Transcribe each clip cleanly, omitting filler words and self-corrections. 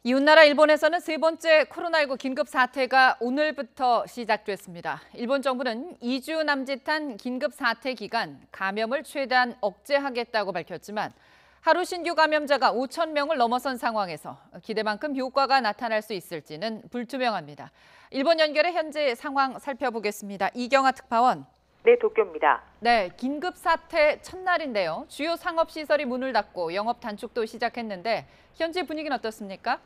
이웃나라 일본에서는 세 번째 코로나19 긴급 사태가 오늘부터 시작됐습니다. 일본 정부는 2주 남짓한 긴급 사태 기간 감염을 최대한 억제하겠다고 밝혔지만 하루 신규 감염자가 5천 명을 넘어선 상황에서 기대만큼 효과가 나타날 수 있을지는 불투명합니다. 일본 연결해 현재 상황 살펴보겠습니다. 이경아 특파원. 네, 도쿄입니다. 네, 긴급 사태 첫날인데요. 주요 상업시설이 문을 닫고 영업 단축도 시작했는데 현재 분위기는 어떻습니까?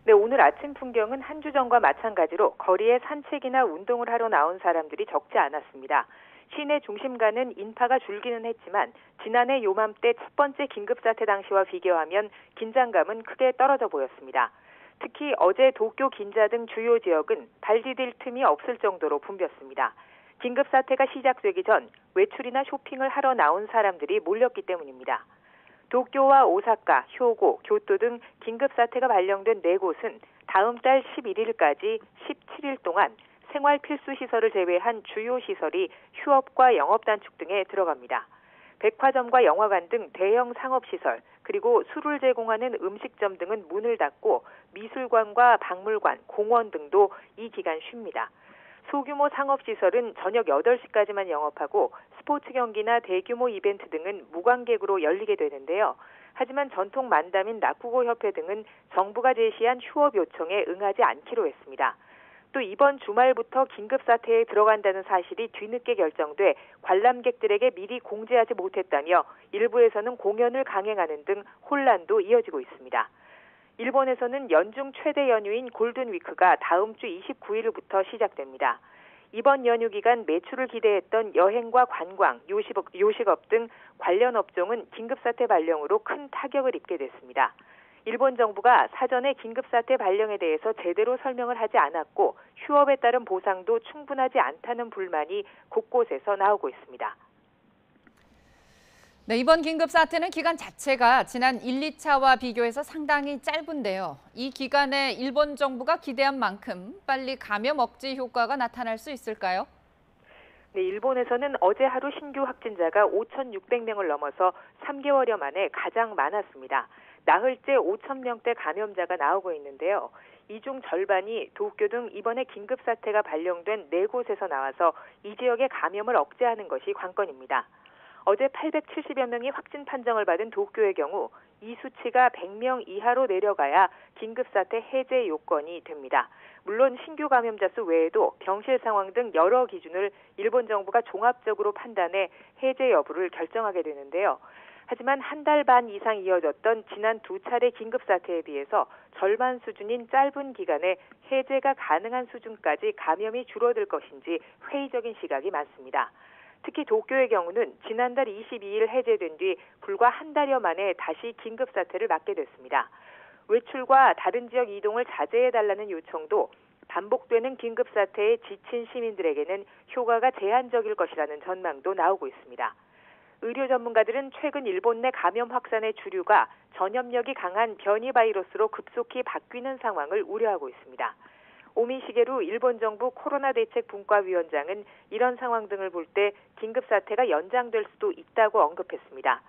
네, 오늘 아침 풍경은 한 주 전과 마찬가지로 거리에 산책이나 운동을 하러 나온 사람들이 적지 않았습니다. 시내 중심가는 인파가 줄기는 했지만 지난해 요맘때 첫 번째 긴급사태 당시와 비교하면 긴장감은 크게 떨어져 보였습니다. 특히 어제 도쿄, 긴자 등 주요 지역은 발 디딜 틈이 없을 정도로 붐볐습니다. 긴급사태가 시작되기 전 외출이나 쇼핑을 하러 나온 사람들이 몰렸기 때문입니다. 도쿄와 오사카, 휴고, 교토 등 긴급사태가 발령된 4곳은 다음 달 11일까지 17일 동안 생활 필수 시설을 제외한 주요 시설이 휴업과 영업 단축 등에 들어갑니다. 백화점과 영화관 등 대형 상업시설, 그리고 술을 제공하는 음식점 등은 문을 닫고 미술관과 박물관, 공원 등도 이 기간 쉽니다. 소규모 상업시설은 저녁 8시까지만 영업하고 스포츠 경기나 대규모 이벤트 등은 무관객으로 열리게 되는데요. 하지만 전통 만담인 라쿠고 협회 등은 정부가 제시한 휴업 요청에 응하지 않기로 했습니다. 또 이번 주말부터 긴급사태에 들어간다는 사실이 뒤늦게 결정돼 관람객들에게 미리 공지하지 못했다며 일부에서는 공연을 강행하는 등 혼란도 이어지고 있습니다. 일본에서는 연중 최대 연휴인 골든위크가 다음 주 29일부터 시작됩니다. 이번 연휴 기간 매출을 기대했던 여행과 관광, 요식업 등 관련 업종은 긴급사태 발령으로 큰 타격을 입게 됐습니다. 일본 정부가 사전에 긴급사태 발령에 대해서 제대로 설명을 하지 않았고 휴업에 따른 보상도 충분하지 않다는 불만이 곳곳에서 나오고 있습니다. 네, 이번 긴급 사태는 기간 자체가 지난 1, 2차와 비교해서 상당히 짧은데요. 이 기간에 일본 정부가 기대한 만큼 빨리 감염 억제 효과가 나타날 수 있을까요? 네, 일본에서는 어제 하루 신규 확진자가 5,600명을 넘어서 3개월여 만에 가장 많았습니다. 나흘째 5,000명대 감염자가 나오고 있는데요. 이 중 절반이 도쿄 등 이번에 긴급사태가 발령된 4곳에서 나와서 이 지역의 감염을 억제하는 것이 관건입니다. 어제 870여 명이 확진 판정을 받은 도쿄의 경우 이 수치가 100명 이하로 내려가야 긴급사태 해제 요건이 됩니다. 물론 신규 감염자 수 외에도 병실 상황 등 여러 기준을 일본 정부가 종합적으로 판단해 해제 여부를 결정하게 되는데요. 하지만 한 달 반 이상 이어졌던 지난 2차례 긴급사태에 비해서 절반 수준인 짧은 기간에 해제가 가능한 수준까지 감염이 줄어들 것인지 회의적인 시각이 많습니다. 특히 도쿄의 경우는 지난달 22일 해제된 뒤 불과 한 달여 만에 다시 긴급사태를 맞게 됐습니다. 외출과 다른 지역 이동을 자제해달라는 요청도 반복되는 긴급사태에 지친 시민들에게는 효과가 제한적일 것이라는 전망도 나오고 있습니다. 의료 전문가들은 최근 일본 내 감염 확산의 주류가 전염력이 강한 변이 바이러스로 급속히 바뀌는 상황을 우려하고 있습니다. 오미시게루 일본 정부 코로나 대책 분과위원장은 이런 상황 등을 볼 때 긴급사태가 연장될 수도 있다고 언급했습니다.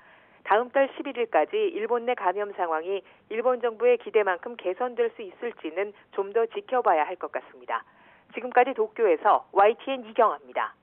다음 달 11일까지 일본 내 감염 상황이 일본 정부의 기대만큼 개선될 수 있을지는 좀 더 지켜봐야 할 것 같습니다. 지금까지 도쿄에서 YTN 이경아입니다.